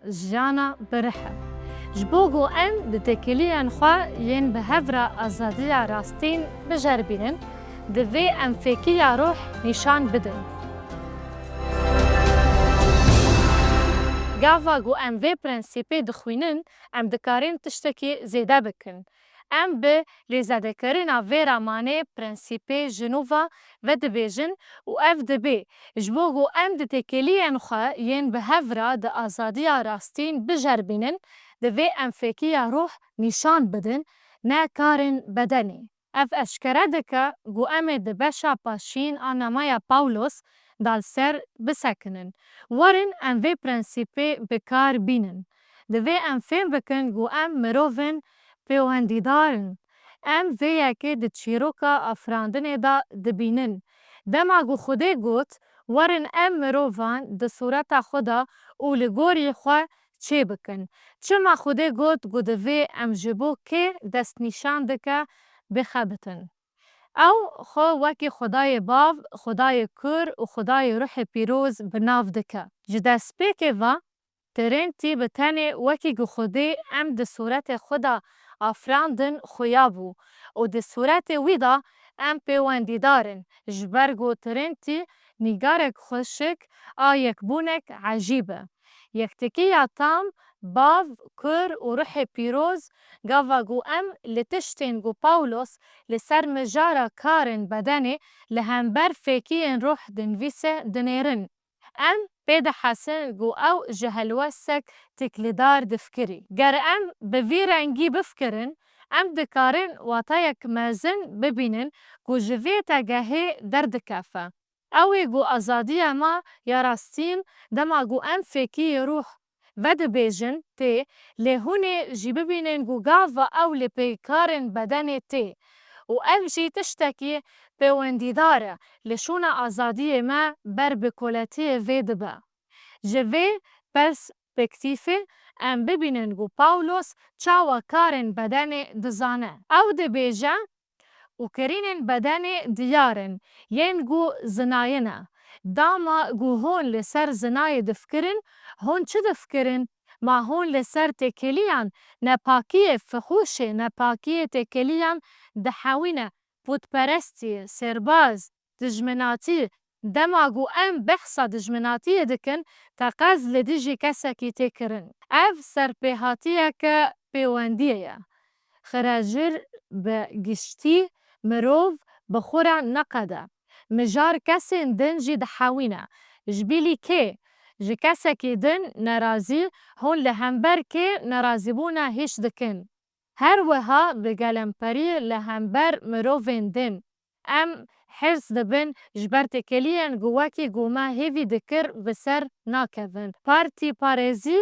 جیانا برحه. جبوگو ام دتکلیان خوا ین به هفرا آزادی راستین بجربینن دوی ام فکیه روح نشان بدن. گاوا گو ام وی پرنسیپی دخوینن ام دکارین تشتکی زیده بکن. ام به لیزده کرنا وی رامانه پرنسیپی جنوبا و دبیجن و اف دبی. جبوگو ام دتکلیان خوا ین به هفرا د آزادی راستین بجربینن دوی ام فکیه روح نشان بدن نه کارن بدنی. اف اشکره دکا گو ام دبشا پاشین آنامایا پاولوس دال سر بسکنن. ورن ام وی پرنسیپی بکار بینن. دوی ام فهم بکن گو ام مروفن پیواندیدارن. ام وی یکی د چیروکا افراندن دا دبینن. دما گو خوده گوت ورن ام مروفان د صورت خدا او لگوری خواه چه بکن. چما خوده گوت گو دوی ام جبو که دست نشان دکا بخبتن. او خو وکی خدای باو، خدای کر و خدای روح پیروز بناف دکا. جده سپیک و ترینتی بتنی وکی گو خوده ام د صورت خدا آفراندن خویابو و د صورت ویدا ام پیواندی دارن. جبرگو ترینتی نگارک خوشک آیک بونک عجیبه. یک تکیه تام باو کر و روح پیروز گاوا گو ام لتشتین گو پاولوس لسر مجارا کارن بدنی لهمبر فکیین روح دنویسه دنیرن. ام بید حسن گو او جهلوسک تکلیدار دفکری. گر ام بوی رنگی بفکرن ام دکارن واتایک مازن ببینن گو جوی تگهی دردکافه. اوی گو ازادی ما یا راستین دما گو ام فکی روح و دبیجن تی لهونه جی ببینن گو گاوا او لپیکارن بدن تی و او جی تشتکی پیواندیداره لشون ازادی ما بر بکولتی وید با. جوی پس بکتیفه ام ببینن گو پاولوس چاوا کارن بدن دزانه. او دبیجن و کرینن بدن دیارن ین گو زناینه. داما گو هون لسر زنای دفکرن هون چه دفکرن؟ ما هون لسر تکلیان نپاکی فخوش نپاکی تکلیان دحاوینه پودپرستی سرباز دجمناتی دما گو ام بحثا دجمناتی دکن تاقاز لدیجی کساکی تکرن. اف سرپیهاتیه که پیواندیه خراجر بگشتی مروف بخورا نقده. مجار کسین دن جی دحاوینه. جبیلی که جی کساکی دن نرازی هون لهمبر که نرازی بونا هیش دکن. هر وها بگلمپری لهمبر مروفین دن. ام حرس دبن جبر تکلین گواکی گوما هیوی دکر بسر ناکوین. پارتی پارزی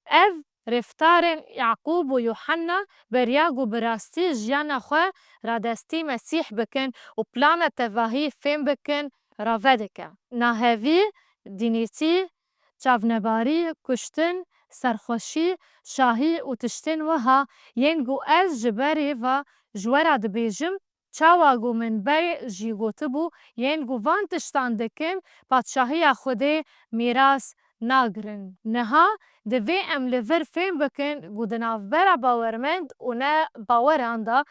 اف رفتارن یعقوب و یوحنا بریاگو براستی جیانا خواه را دستی مسیح بکن و پلان تواهی فهم بکن را ودکه. ناهوی، دینیتی، چاونباری، کشتن، سرخوشی، شاهی و تشتن وها ینگو از جبری و جوارا دبیجم چاواگو من بری جیگوته بو ینگو وان تشتان دکن پادشاهی خوده میراس ناگرن. نها دوی ام لور فهم بکن گو دنافبرا باورمند و نه باوراندا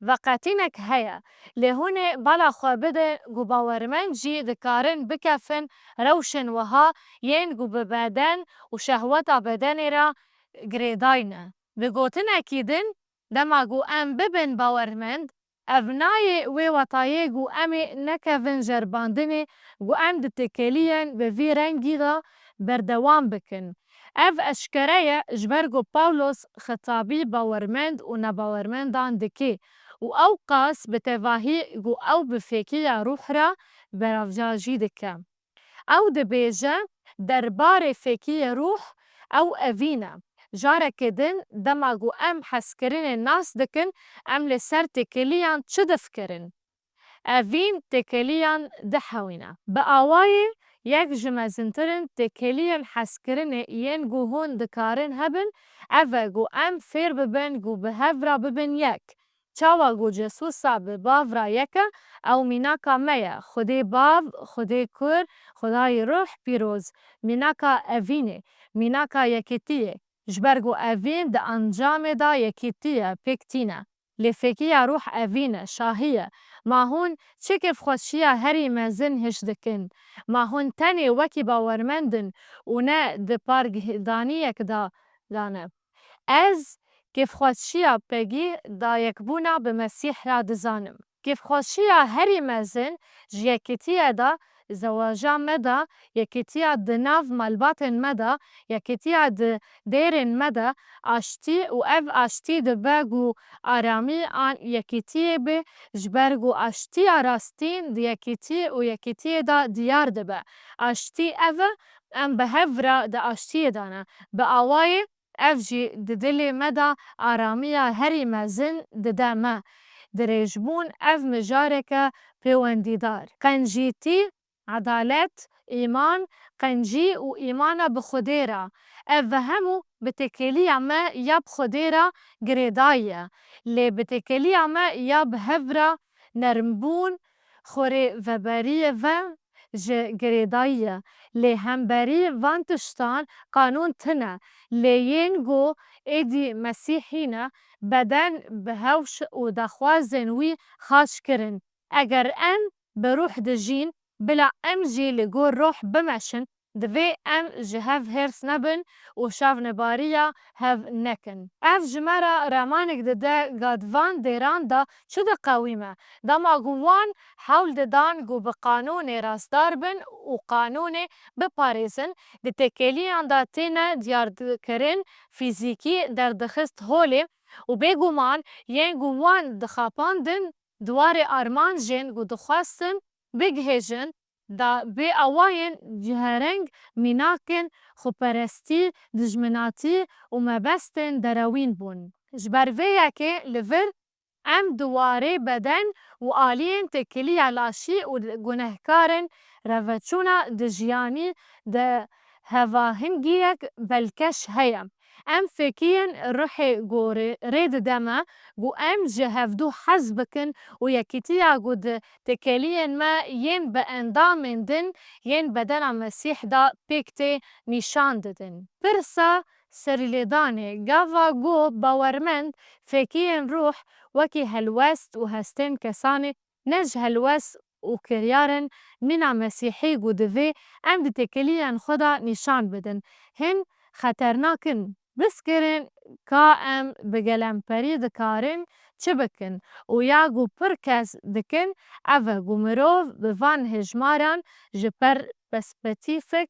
وقتینک هیا. لهونه بالا خوابده گو باورمند جی دکارن بکفن روشن وها ین گو ببادن و شهوت بدن را گریداینه. بگوتن اکیدن دما گو ام ببن باورمند ابنای وی وطایه گو امی نکفن جرباندنی گو ام دتکلین به وی رنگی دا بردوام بکن. اف اشکره جبرگو پاولوس خطابی باورمند و نباورمندان دکی و او قاس بتواهی گو او بفکی روح را برافجاجی دکه. او دبیجه دربار فکی روح او اوینه. جارک دن دما گو ام حسکرین ناس دکن ام لسر تکلیان چه دفکرن؟ اوین تکلیان دحوینه. با آوای یک جمازنترن تکلیان حسکرین ین گو هون دکارن هبن اوه گو ام فیر ببن گو به هفرا ببن یک. چاوا گو جسوسا به باو را یکه او میناکا میا خودی باو خودی کور خدای روح پیروز میناکا اوینه میناکا یکیتیه جبرگو اوین ده انجام دا یکیتیه پکتینه لفکیه روح اوینه شاهیه ما هون چکف خوشیه هری مزن هش دکن ما هون تنی وکی باورمندن و نه ده پارگدانیک دا دانه از کیف خوشیه پگی دا یکبونا به مسیح را دزانم کیف خوشیه هری مزن جیکیتیه دا زواجا مدا یکیتیه ده ناف ملباتن مدا یکیتیه ده دیرن مدا آشتی و او آشتی ده بگو آرامی آن یکیتیه به جبرگو آشتی راستین ده یکیتیه و یکیتیه دا دیار ده به آشتی او ام به هفره ده آشتی دانه به آوای اف جی د دلی مدا آرامیه هری مزن د دمه درجبون اف مجارکه پیوندیدار قنجیتی عدالت ایمان قنجی و ایمان بخودی را اف همو بتکلی ما یا بخودی را گریدایه لی بتکلی ما یا بهفره نرمبون خوری وبری و گریدایه لی همبری وانتشتان قانون تنه لیین گو ایدی مسیحینه بدن به هوش و دخوازن وی خاش کرن اگر ام بروح دجین بلا ام جی لگو روح بمشن دوی ام جهاف هرس نبن و شاف نباریا هف نکن اف جمرا رامانک ده گادوان دیران دا چو ده قویمه دا ما گوان حول دان گو به قانون راستدار بن و قانون بپاریزن ده تکلیان دا تینه دیار کرن فیزیکی در دخست هولی و بگومان ین گوان دخاپاندن دوار آرمان جن گو دخواستن بگهجن دا بی اواین جهرنگ میناکن خوپرستی دجمناتی و مبستن دروین بون جبرویه که لور ام دواره بدن و آلین تکلی علاشی و گنهکارن روچونا دجیانی ده هواهنگیک بلکش هیم ام فکین روحی گوری رید دمه گو ام جهفدو حزبکن و یکیتیا گو ده تکلین ما ین به اندامن دن ین بدن مسیح دا پیکتی نشان ددن پرسا سریلیدانه گاوا گو باورمند فکین روح وکی هلوست و هستن کسانی نج هلوست و کریارن منا مسیحی گو دوی ام ده تکلین خدا نشان بدن هن خطرناکن بس کرن که ام بگلم پری دکارن چه بکن و یا گو پرکز دکن اوه گو مروف بوان هجماران جپر پسپتیفک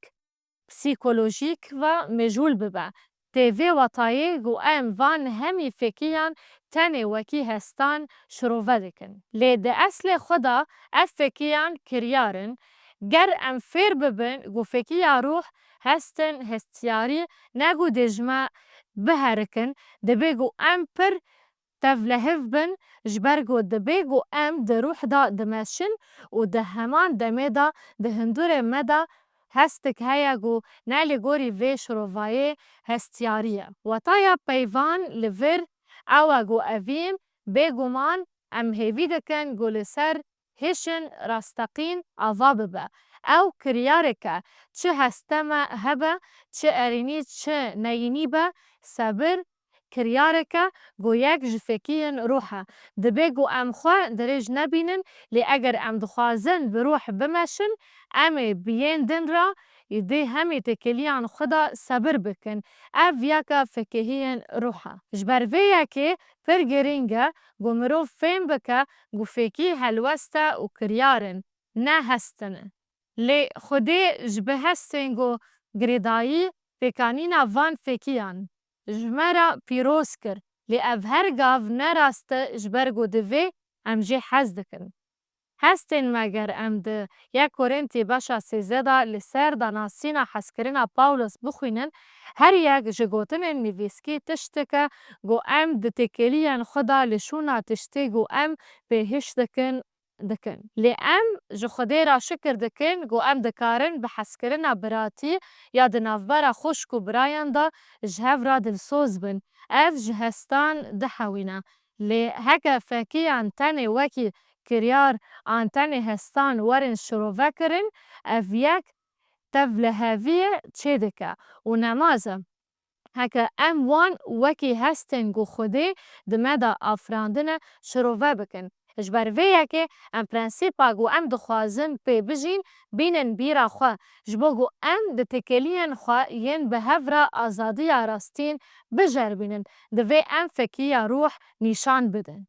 پسیکولوژیک و مجول ببه تیوی وطایی گو ام وان همی فکیان تنی وکی هستان شروع دکن لی ده اصل خدا اف فکیان کریارن گر ام فیر ببن گو فکیا روح هستن هستیاری نگو دجمع بهرکن دبیگو ام پر تفلهف بن جبرگو دبیگو ام ده روح دا دمشن و ده همان دمه دا ده هندور مدا هستک هیا گو نالی گوری ویش رووایه هستیاریه و تایا پیوان لور او گو اویم بگو من ام هیوی دکن گو لسر هشن راستقین آوا ببه او کریارکه چه هستما هبه چه ارینی چه نینی به صبر کریارکه گو یک جفکین روحه دبی گو ام خواه درج نبینن لی اگر ام دخوازن بروح بمشن ام بیین دن را یده همی تکلیان خدا صبر بکن او یکا فکهین روحه جبرویه که پر گرینگه گو مروف فیم بکه گو فکی هلوسته و کریارن نه هستنه لی خودی جبه هستن گو گریدایی فکانینا وان فکیان جمرا پیروز کر لی او هر گاو نراسته جبرگو دوی ام جی حز دکن هستن مگر ام ده یک کورنتی باشا سیزده لسر دا ناسینا حسکرین پاولوس بخوینن هر یک جگوتن نیویسکی تشتکه گو ام ده تکلیان خدا لشونا تشتی گو ام بهش دکن لی ام جو خدای را شکر دکن گو ام دکارن به حسکرین براتی یا ده نافبارا خوشکو برایان دا جهو را دلسوز بن اف جهستان ده حوینه لê heke fekiyan tenê wekî kiryar an tenê hestan werin şirovekirin, ev yek tev li heviyê çê dike û nemaze heke em wan wekî hestên ku Xwedê di me de afirandine şirove bikin. Ji ber vê yekê em prensîpa ku em dixwazin pê bijîn bînin bîra xwe ji bo ku em di têkiliyên xwe yên bi hev re azadiya rastiyên bijerbînin, divê em fekiya rûh nîşan bidin.